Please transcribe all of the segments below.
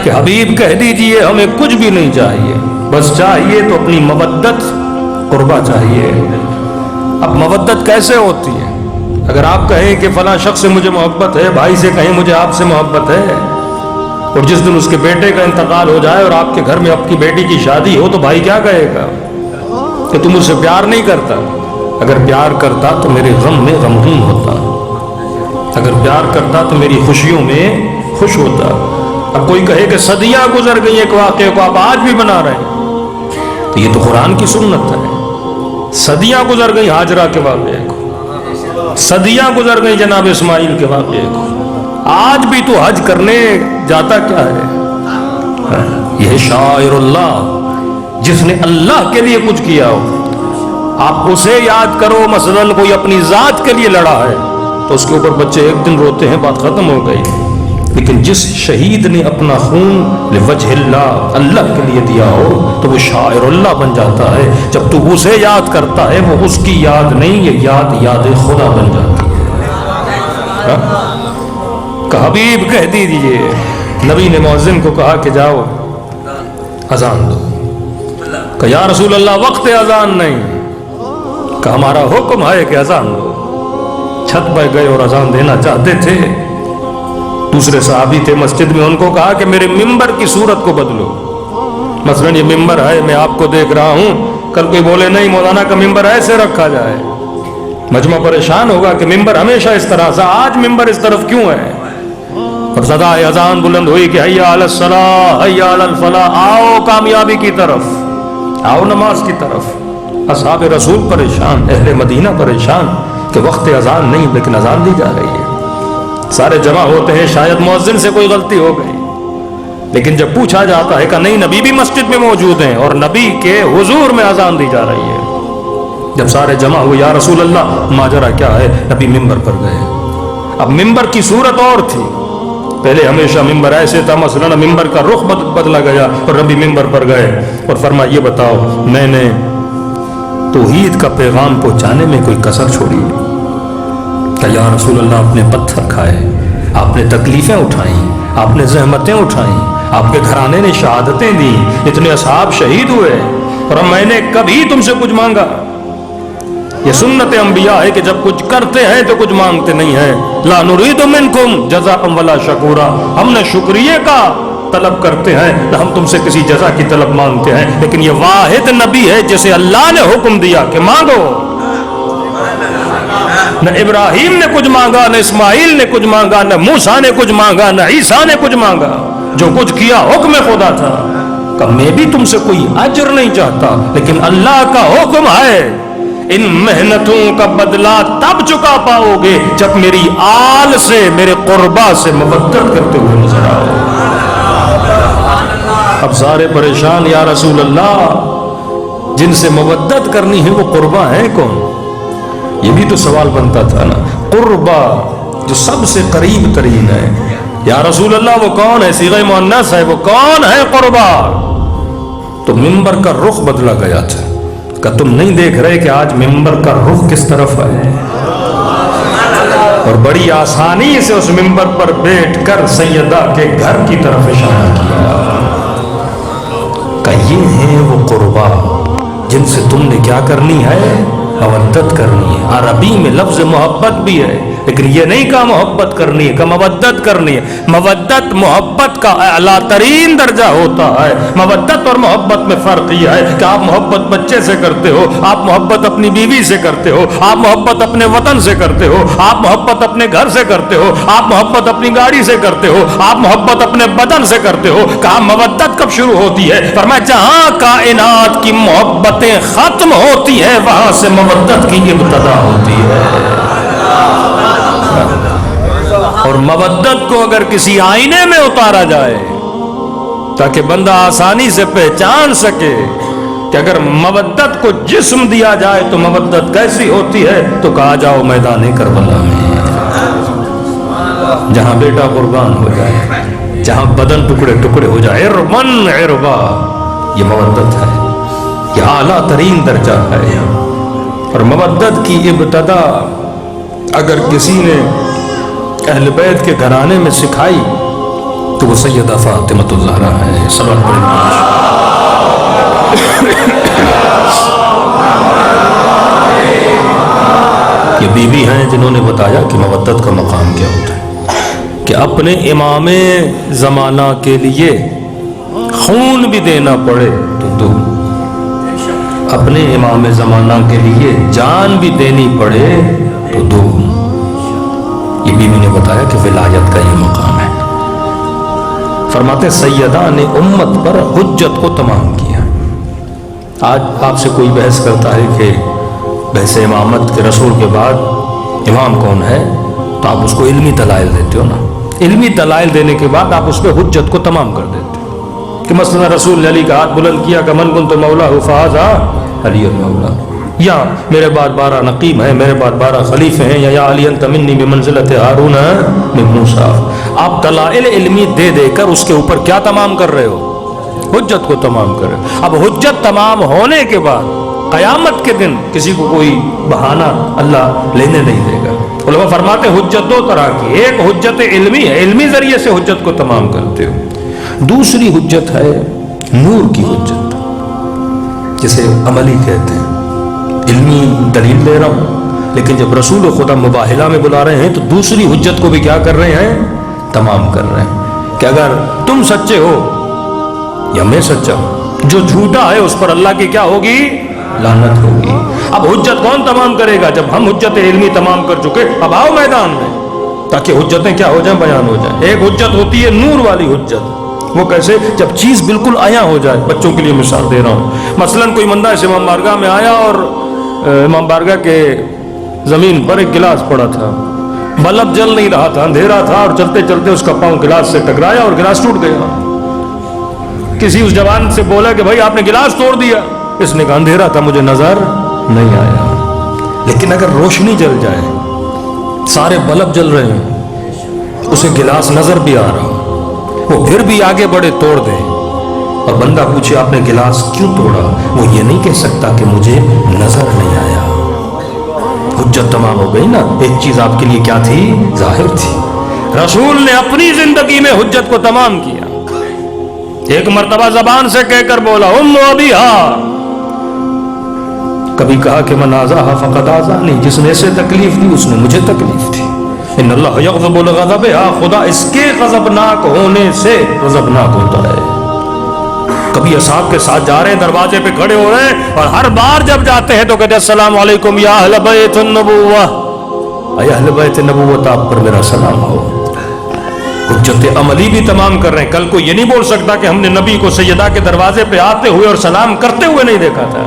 کہ حبیب کہہ دیجئے ہمیں کچھ بھی نہیں چاہیے، بس چاہیے تو اپنی مودت قربا چاہیے۔ اب مودت کیسے ہوتی ہے؟ اگر آپ کہیں کہ فلاں شخص سے مجھے محبت ہے، بھائی سے کہیں مجھے آپ سے محبت ہے، اور جس دن اس کے بیٹے کا انتقال ہو جائے اور آپ کے گھر میں آپ کی بیٹی کی شادی ہو تو بھائی کیا کہے گا کہ تم مجھ سے پیار نہیں کرتا؟ اگر پیار کرتا تو میرے غم میں غمگین ہوتا، اگر پیار کرتا تو میری خوشیوں میں خوش ہوتا۔ اب کوئی کہے کہ صدیاں گزر گئی ایک واقعے کو آپ آج بھی بنا رہے ہیں، تو یہ تو قرآن کی سنت ہے۔ صدیاں گزر گئی ہاجرہ کے واقعے کو، صدیاں گزر گئی جناب اسماعیل کے واقعے کو، آج بھی تو حج کرنے جاتا کیا ہے؟ یہ شاعر اللہ جس نے اللہ کے لیے کچھ کیا ہو، آپ اسے یاد کرو۔ مثلاً کوئی اپنی ذات کے لیے لڑا ہے تو اس کے اوپر بچے ایک دن روتے ہیں، بات ختم ہو گئی۔ لیکن جس شہید نے اپنا خون لوجہ اللہ، اللہ کے لیے دیا ہو تو وہ شاعر اللہ بن جاتا ہے۔ جب تو اسے یاد کرتا ہے وہ اس کی یاد نہیں، یہ یاد یاد خدا بن جاتی ہے۔ کہ حبیب کہہ دیجئے، نبی نے مؤذن کو کہا کہ جاؤ اذان دو۔ کہ یا رسول اللہ وقت اذان نہیں۔ کہ ہمارا حکم ہے کہ اذان دو۔ چھت پہ گئے اور اذان دینا چاہتے تھے، دوسرے صحابی تھے مسجد میں، ان کو کہا کہ میرے ممبر کی صورت کو بدلو۔ مثلا یہ ممبر ہے، میں آپ کو دیکھ رہا ہوں، کل کوئی بولے نہیں مولانا کا ممبر ایسے رکھا جائے، مجمع پریشان ہوگا کہ ممبر ہمیشہ اس طرح سے، آج ممبر اس طرف کیوں ہے؟ اور صدا اذان بلند ہوئی کہ حی علی الصلاۃ حی علی الفلاح، آؤ کامیابی کی طرف، آؤ نماز کی طرف۔ اصحاب رسول پریشان، اہل مدینہ پریشان کہ وقت اذان نہیں لیکن اذان دی جا رہی ہے۔ سارے جمع ہوتے ہیں، شاید مؤذن سے کوئی غلطی ہو گئی، لیکن جب پوچھا جاتا ہے کہ نہیں نبی بھی مسجد میں موجود ہیں اور نبی کے حضور میں اذان دی جا رہی ہے۔ جب سارے جمع ہوئے، یا رسول اللہ ماجرا کیا ہے؟ نبی ممبر پر گئے۔ اب ممبر کی صورت اور تھی، پہلے ہمیشہ ممبر ایسے تھا، مثلا ممبر کا رخ بدلا گیا اور نبی ممبر پر گئے اور فرمایا یہ بتاؤ میں نے توحید کا پیغام پہنچانے میں کوئی کسر چھوڑی؟ کہ یا رسول اللہ آپ نے پتھر کھائے، آپ نے تکلیفیں اٹھائیں، آپ نے زحمتیں اٹھائیں، آپ کے گھرانے نے شہادتیں دی، اتنے اصحاب شہید ہوئے، اور میں نے کبھی تم سے کچھ مانگا؟ یہ سنت انبیاء ہے کہ جب کچھ کرتے ہیں تو کچھ مانگتے نہیں ہیں۔ لا نرید منکم جزاء ولا شکورا، ہم نے شکریہ کا طلب کرتے ہیں نہ ہم تم سے کسی جزا کی طلب مانگتے ہیں، لیکن یہ واحد نبی ہے جسے اللہ نے حکم دیا کہ مانگو۔ نہ ابراہیم نے کچھ مانگا، نہ اسماعیل نے کچھ مانگا، نہ موسیٰ نے کچھ مانگا، نہ عیسیٰ نے کچھ مانگا، جو کچھ کیا حکم خدا تھا۔ کہ میں بھی تم سے کوئی اجر نہیں چاہتا، لیکن اللہ کا حکم ہے ان محنتوں کا بدلہ تب چکا پاؤ گے جب میری آل سے، میرے قربا سے مودت کرتے ہوئے نظر آؤ۔ اب سارے پریشان، یا رسول اللہ جن سے مودت کرنی ہے وہ قربا ہے کون؟ یہ بھی تو سوال بنتا تھا نا، قربا جو سب سے قریب ترین ہے، یا رسول اللہ وہ کون ہے؟ صیغہ مؤنث ہے، وہ کون ہے قربا؟ تو ممبر کا رخ بدلا گیا تھا۔ کہ تم نہیں دیکھ رہے کہ آج ممبر کا رخ کس طرف ہے؟ اور بڑی آسانی سے اس ممبر پر بیٹھ کر سیدہ کے گھر کی طرف اشارہ کیا کہ یہ ہیں وہ قربا جن سے تم نے کیا کرنی ہے؟ مودت کرنی ہے۔ عربی میں لفظ محبت بھی ہے، لیکن یہ نہیں کہا محبت کرنی ہے، کہ مودت کرنی ہے۔ مودت محبت کا اعلیٰ ترین درجہ ہوتا ہے۔ مودت اور محبت میں فرق یہ ہے کہ آپ محبت بچے سے کرتے ہو، آپ محبت اپنی بیوی سے کرتے ہو، آپ محبت اپنے وطن سے کرتے ہو، آپ محبت اپنے گھر سے کرتے ہو، آپ محبت اپنی گاڑی سے کرتے ہو، آپ محبت اپنے بدن سے کرتے ہو۔ کہا مودت کب شروع ہوتی ہے؟ فرمایا جہاں کائنات کی محبتیں ختم ہوتی ہیں وہاں سے مودت کی ابتدا ہوتی ہے۔ اور مودت کو اگر کسی آئینے میں اتارا جائے تاکہ بندہ آسانی سے پہچان سکے کہ اگر مودت کو جسم دیا جائے تو مودت کیسی ہوتی ہے، تو کہا جاؤ میدان کربلا میں، جہاں بیٹا قربان ہو جائے، جہاں بدن ٹکڑے ٹکڑے ہو جائے، عربن عربا، یہ مودت ہے، یہ اعلیٰ ترین درجہ ہے۔ اور مودت کی ابتدا اگر کسی نے اہل بیت کے گھرانے میں سکھائی تو وہ سیدہ فاطمۃ الزہرا ہے. صلوات پڑھیں. یہ بیوی ہیں جنہوں نے بتایا کہ مودت کا مقام کیا ہوتا ہے، کہ اپنے امام زمانہ کے لیے خون بھی دینا پڑے تو دو، اپنے امام زمانہ کے لیے جان بھی دینی پڑے تو دو. یہ بیوی نے بتایا کہ ولایت کا یہ مقام ہے. فرماتے سیدہ نے امت پر حجت کو تمام کیا. آج آپ سے کوئی بحث کرتا ہے کہ بحث امامت کے رسول کے بعد امام کون ہے، تو آپ اس کو علمی دلائل دیتے ہو نا. علمی دلائل دینے کے بعد آپ اس پہ حجت کو تمام کر دیتے ہو کہ مثلا رسول علی کا ہاتھ بلند کیا کہ من کنت مولا فہذا علی المولا، یا میرے بعد 12 نقیب ہیں، میرے بعد 12 خلیفے ہیں، یا علی انت منی بمنزلت ہارون من موسیٰ. آپ دلائل علمی دے دے کر اس کے اوپر کیا تمام کر رہے ہو؟ حجت کو تمام کر رہے ہو. اب حجت تمام ہونے کے بعد قیامت کے دن کسی کو کوئی بہانہ اللہ لینے نہیں دے گا. علماء فرماتے حجت 2 طرح کی، ایک حجت علمی ہے، علمی ذریعے سے حجت کو تمام کرتے ہو. دوسری حجت ہے نور کی حجت، جسے عملی کہتے ہیں. علمی دلیل دے رہا ہوں، لیکن جب رسول خدا مباہلہ میں بلا رہے ہیں تو دوسری حجت کو بھی کیا کر رہے ہیں؟ تمام کر رہے ہیں کہ اگر تم سچے ہو یا میں سچا ہوں، جو جھوٹا ہے اس پر اللہ کی کیا ہوگی؟ لعنت ہوگی. اب حجت کون تمام کرے گا؟ جب ہم حجت علمی تمام کر چکے، اب آؤ میدان میں تاکہ حجتیں کیا ہو جائیں؟ بیان ہو جائیں. ایک حجت ہوتی ہے نور والی حجت. وہ کیسے؟ جب چیز بالکل عیاں ہو جائے. بچوں کے لیے مثال دے رہا ہوں. مثلا کوئی بندہ اس امام بارگاہ میں آیا اور امام بارگاہ کے زمین پر ایک گلاس پڑا تھا، بلب جل نہیں رہا تھا، اندھیرا تھا، اور چلتے چلتے اس کا پاؤں گلاس سے ٹکرایا اور گلاس ٹوٹ گیا. کسی اس جوان سے بولا کہ بھائی آپ نے گلاس توڑ دیا. اس نے کہا اندھیرا تھا، مجھے نظر نہیں آیا. لیکن اگر روشنی جل جائے، سارے بلب جل رہے ہیں، اسے گلاس نظر بھی آ رہا، وہ پھر بھی آگے بڑھے توڑ دے، اور بندہ پوچھے آپ نے گلاس کیوں توڑا، وہ یہ نہیں کہہ سکتا کہ مجھے نظر نہیں آیا. حجت تمام ہو گئی نا. ایک چیز آپ کے لیے کیا تھی؟ ظاہر تھی. رسول نے اپنی زندگی میں حجت کو تمام کیا. ایک مرتبہ زبان سے کہہ کر بولا ام ابیہا، کبھی کہا کہ من آذاہا فقد آذانی، جس نے اسے تکلیف دی اس نے مجھے تکلیف دی. ان اللہ یغضب لغضبہا، خدا اس کے غضبناک ہونے سے غضبناک ہوتا ہے. کبھی اصحاب کے ساتھ جا رہے ہیں، دروازے پہ کھڑے ہو رہے ہیں، اور ہر بار جب جاتے ہیں تو کہتے ہیں السلام علیکم یا اہل بیت النبوہ، اے اہل بیت نبوت آپ پر میرا سلام ہو. حجت عملی بھی تمام کر رہے ہیں. کل کو یہ نہیں بول سکتا کہ ہم نے نبی کو سیدہ کے دروازے پہ آتے ہوئے اور سلام کرتے ہوئے نہیں دیکھا تھا.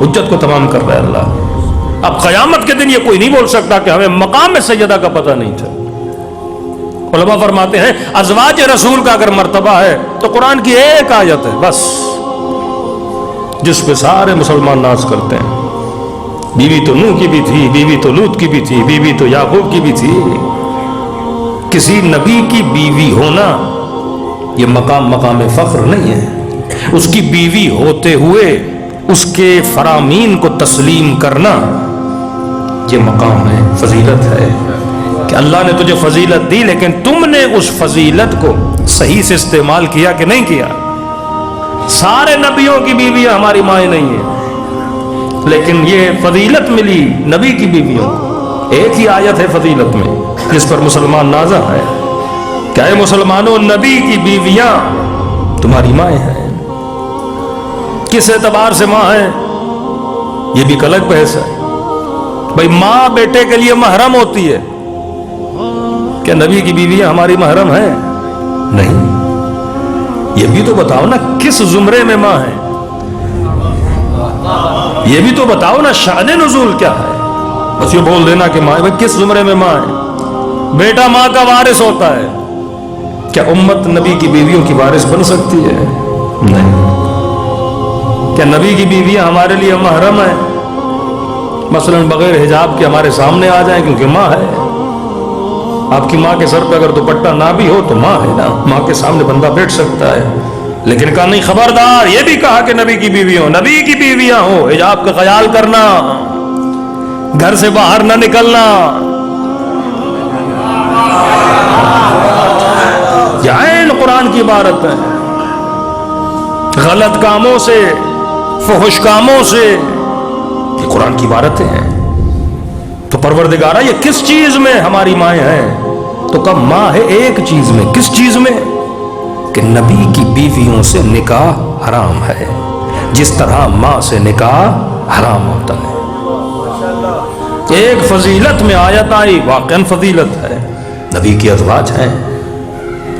حجت کو تمام کر رہا ہے اللہ. اب قیامت کے دن یہ کوئی نہیں بول سکتا کہ ہمیں مقام سیدہ کا پتہ نہیں تھا. علماء فرماتے ہیں ازواج رسول کا اگر مرتبہ ہے تو قرآن کی ایک آیت ہے بس، جس پہ سارے مسلمان ناز کرتے ہیں. بیوی تو نوح کی بھی تھی، بیوی تو لوط کی بھی تھی، بیوی تو یعقوب کی بھی تھی. کسی نبی کی بیوی ہونا یہ مقام فخر نہیں ہے. اس کی بیوی ہوتے ہوئے اس کے فرامین کو تسلیم کرنا یہ مقام ہے، فضیلت ہے کہ اللہ نے تجھے فضیلت دی، لیکن تم نے اس فضیلت کو صحیح سے استعمال کیا کہ نہیں کیا. سارے نبیوں کی بیویاں ہماری مائیں نہیں ہیں، لیکن یہ فضیلت ملی نبی کی بیویوں کو. ایک ہی آیت ہے فضیلت میں جس پر مسلمان نازا ہے کہ اے مسلمانوں، نبی کی بیویاں تمہاری مائیں ہیں. کس اعتبار سے ماں ہے یہ بھی الگ بحث ہے. بھائی ماں بیٹے کے لیے محرم ہوتی ہے، کیا نبی کی بیویاں ہماری محرم ہیں؟ نہیں. یہ بھی تو بتاؤ نا کس زمرے میں ماں ہے، یہ بھی تو بتاؤ نا شأن نزول کیا ہے. بس یہ بول دینا کہ ماں، بھائی کس زمرے میں ماں ہے؟ بیٹا ماں کا وارث ہوتا ہے. کیا امت نبی کی بیویوں کی وارث بن سکتی ہے؟ نہیں. کیا نبی کی بیویاں ہمارے لیے محرم ہیں؟ مثلا بغیر حجاب کے ہمارے سامنے آ جائیں کیونکہ ماں ہے. آپ کی ماں کے سر پہ اگر دوپٹہ نہ بھی ہو تو ماں ہے نا، ماں کے سامنے بندہ بیٹھ سکتا ہے. لیکن کہا نہیں، خبردار. یہ بھی کہا کہ نبی کی بیویاں ہوں، حجاب کا خیال کرنا، گھر سے باہر نہ نکلنا. یہ عین عبارت ہیں، غلط کاموں سے، فحش کاموں سے، یہ قرآن کی عبارتیں ہیں۔ تو پروردگارہ یہ کس چیز میں ہماری مائیں ہیں؟ تو کب ماں ہے ایک چیز میں، کس چیز میں؟ کہ نبی کی بیویوں سے نکاح حرام ہے، جس طرح ماں سے نکاح حرام ہوتا ہے۔ ایک فضیلت میں آیت آئی، واقعاً فضیلت ہے، نبی کی ازواج ہیں۔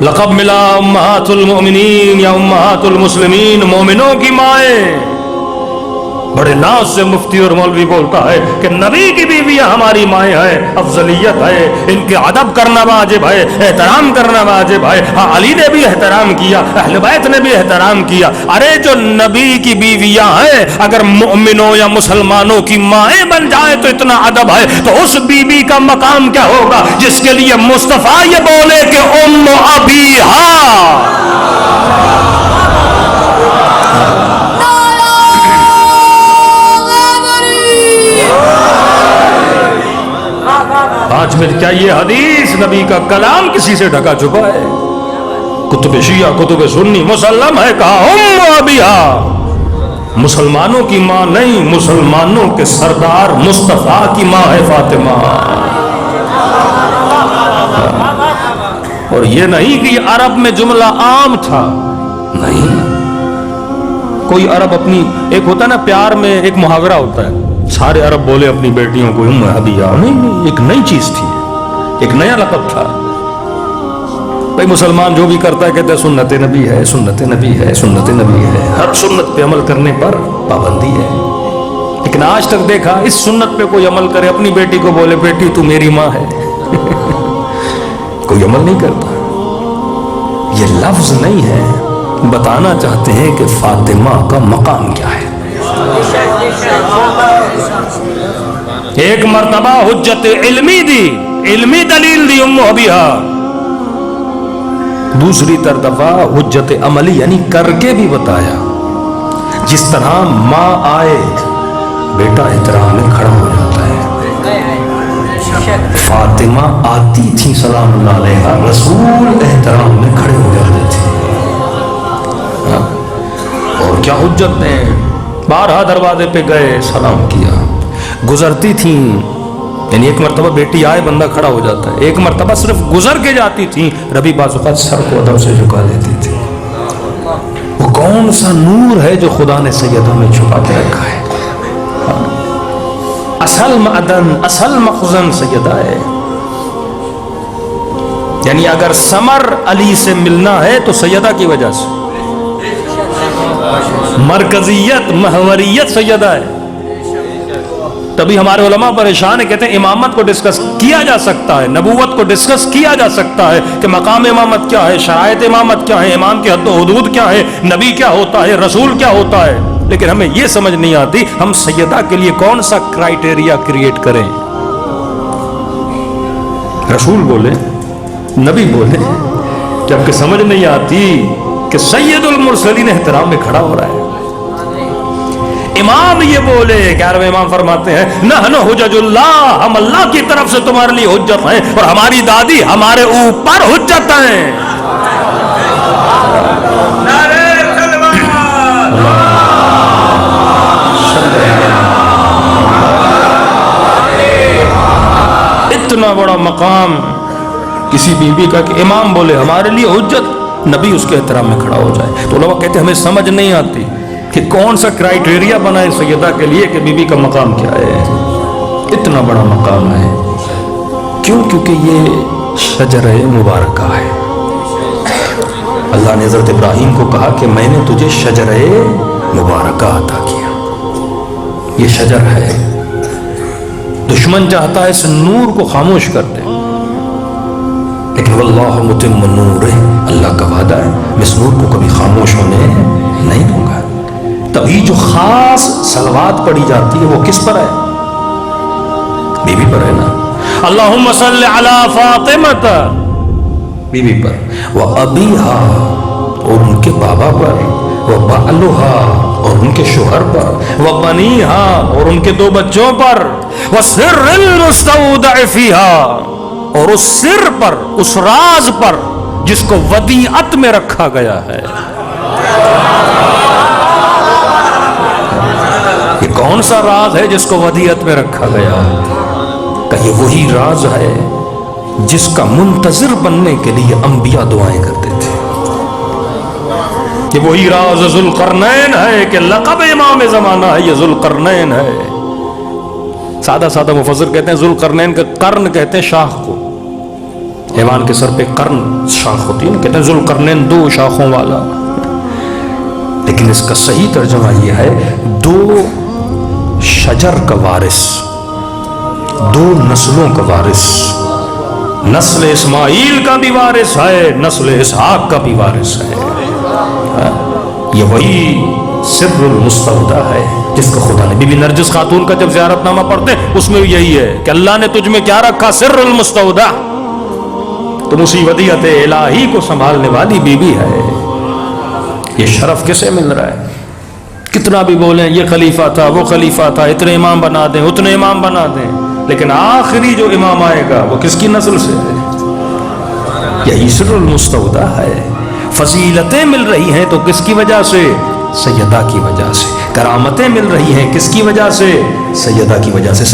لقب ملا امہات المؤمنین یا امہات المسلمین، مومنوں کی مائیں۔ بڑے ناز سے مفتی اور مولوی بولتا ہے کہ نبی کی بیویاں ہماری مائیں ہیں، افضلیت ہے، ان کے ادب کرنا واجب ہے، احترام کرنا واجب ہے۔ ہاں علی نے بھی احترام کیا، اہل بیت نے بھی احترام کیا۔ ارے جو نبی کی بیویاں ہیں اگر مومنوں یا مسلمانوں کی مائیں بن جائیں تو اتنا ادب ہے، تو اس بیوی کا مقام کیا ہوگا جس کے لیے مصطفیٰ یہ بولے کہ ام ابیہا۔ آج میں کیا یہ حدیث نبی کا کلام کسی سے ڈھکا چھپا ہے؟ کتب شیعہ کتب سنی مسلم ہے، کہا ام ابیہا، مسلمانوں کی ماں نہیں، مسلمانوں کے سردار مصطفیٰ کی ماں ہے فاطمہ۔ اور یہ نہیں کہ یہ عرب میں جملہ عام تھا، نہیں، کوئی عرب اپنی، ایک ہوتا ہے نا پیار میں ایک محاورہ ہوتا ہے، سارے عرب بولے اپنی بیٹیوں کو ام ابیہا، نہیں، ایک نئی چیز تھی، ایک نیا لقب تھا۔ بھائی مسلمان جو بھی کرتا ہے کہتے ہیں سنت نبی ہے، سنت نبی ہے، سنت نبی ہے، ہر سنت پہ عمل کرنے پر پابندی ہے۔ لیکن آج تک دیکھا اس سنت پہ کوئی عمل کرے، اپنی بیٹی کو بولے بیٹی تو میری ماں ہے، کوئی عمل نہیں کرتا۔ یہ لفظ نہیں ہے، بتانا چاہتے ہیں کہ فاطمہ کا مقام کیا ہے۔ ایک مرتبہ حجت علمی دی، علمی دلیل دی ام ابیہا، دوسری دفعہ حجت عملی یعنی کر کے بھی بتایا۔ جس طرح ماں آئے بیٹا احترام میں کھڑا ہو جاتا ہے۔ فاطمہ آتی تھی سلام اللہ علیہا، رسول احترام میں کھڑے ہو جاتے تھے۔ اور کیا حجت نے، بارہا دروازے پہ گئے سلام کیا، گزرتی تھیں، یعنی ایک مرتبہ بیٹی آئے بندہ کھڑا ہو جاتا ہے، ایک مرتبہ صرف گزر کے جاتی تھیں، ربی بعض اوقات سر کو ادب سے جھکا دیتی تھی۔ وہ کون سا نور ہے جو خدا نے سیدہ میں چھپا کے رکھا ہے؟ اصل معدن، اصل مخزن سیدہ ہے۔ یعنی اگر ثمر علی سے ملنا ہے تو سیدہ کی وجہ سے، مرکزیت محوریت سیدہ ہے۔ تبھی ہمارے علماء پریشان ہیں، کہتے ہیں امامت کو ڈسکس کیا جا سکتا ہے، نبوت کو ڈسکس کیا جا سکتا ہے کہ مقام امامت کیا ہے، شرائط امامت کیا ہے، امام کی حد و حدود کیا ہے، نبی کیا ہوتا ہے، رسول کیا ہوتا ہے، لیکن ہمیں یہ سمجھ نہیں آتی ہم سیدہ کے لیے کون سا کرائیٹیریا کریٹ کریں۔ رسول بولے، نبی بولے، جبکہ سمجھ نہیں آتی کہ سید المرسلین احترام میں کھڑا ہو رہا ہے۔ امام یہ بولے، 11ویں امام فرماتے ہیں نحن حجج اللہ، ہم اللہ کی طرف سے تمہارے لیے حجت ہیں، اور ہماری دادی ہمارے اوپر حجت ہیں۔ اتنا بڑا مقام کسی بیوی کا کہ امام بولے ہمارے لیے حجت، نبی اس کے احترام میں کھڑا ہو جائے۔ تو لوگ کہتے ہیں ہمیں سمجھ نہیں آتی کہ کون سا کرائیٹیریا بنائے سیدہ کے لیے کہ بی بی کا مقام کیا ہے۔ اتنا بڑا مقام ہے، کیوں؟ کیونکہ یہ شجرہ مبارکہ ہے۔ اللہ نے حضرت ابراہیم کو کہا کہ میں نے تجھے شجرہ مبارکہ عطا کیا، یہ شجر ہے۔ دشمن چاہتا ہے اس نور کو خاموش کر دے، لیکن واللہ متم نورہ، اللہ کا وعدہ ہے میں اس نور کو کبھی خاموش ہونے نہیں دوں گا۔ تبھی جو خاص صلوات پڑھی جاتی ہے وہ کس پر ہے؟ بی بی پر ہے نا۔ اللہم صلی علی فاطمہ، بی بی پر، وابیہا، اور ان کے بابا پر، وبعلہا، اور ان کے شوہر پر، وبنیہا، اور ان کے 2 بچوں پر، وسر المستودع فیہا، اور اس سر پر، اس راز پر جس کو ودیعت میں رکھا گیا ہے. یہ کون سا راز ہے جس کو ودیعت میں رکھا گیا؟ کہ یہ وہی راز ہے جس کا منتظر بننے کے لیے انبیاء دعائیں کرتے تھے. کہ وہی راز ذوالقرنین ہے کہ لقب امام زمانہ ہے، یہ ذوالقرنین ہے. سادہ سادہ مفسر کہتے ہیں ذوالقرنین کا قرن کہتے ہیں شاخ کو، حیوان کے سر پہ قرن شاخ ہوتی ہے، کہتے ہیں ذوالقرنین 2 شاخوں والا. لیکن اس کا صحیح ترجمہ یہ ہے 2 شجر کا وارث، 2 نسلوں کا وارث. نسل اسماعیل کا بھی وارث ہے، نسل اسحاق کا بھی وارث ہے. یہ وہی سر المستودع ہے جس کو خدا نے بی بی نرجس خاتون کا جب زیارت نامہ پڑھتے اس میں بھی یہی ہے کہ اللہ نے تجھ میں کیا رکھا؟ سر المستودع. تم اسی ودیعت الہی کو سنبھالنے والی بی بی ہے. یہ شرف کسے مل رہا ہے؟ کتنا بھی بولیں یہ خلیفہ تھا، وہ خلیفہ تھا، اتنے امام بنا دیں، اتنے امام بنا دیں، لیکن آخری جو امام آئے گا وہ کس کی نسل سے ہے؟ یہی سر المستودع ہے. فضیلتیں مل رہی ہیں تو کس کی وجہ سے؟ سیدہ کی وجہ سے. کرامتیں مل رہی ہیں کس کی وجہ سے؟ سیدہ کی وجہ سے.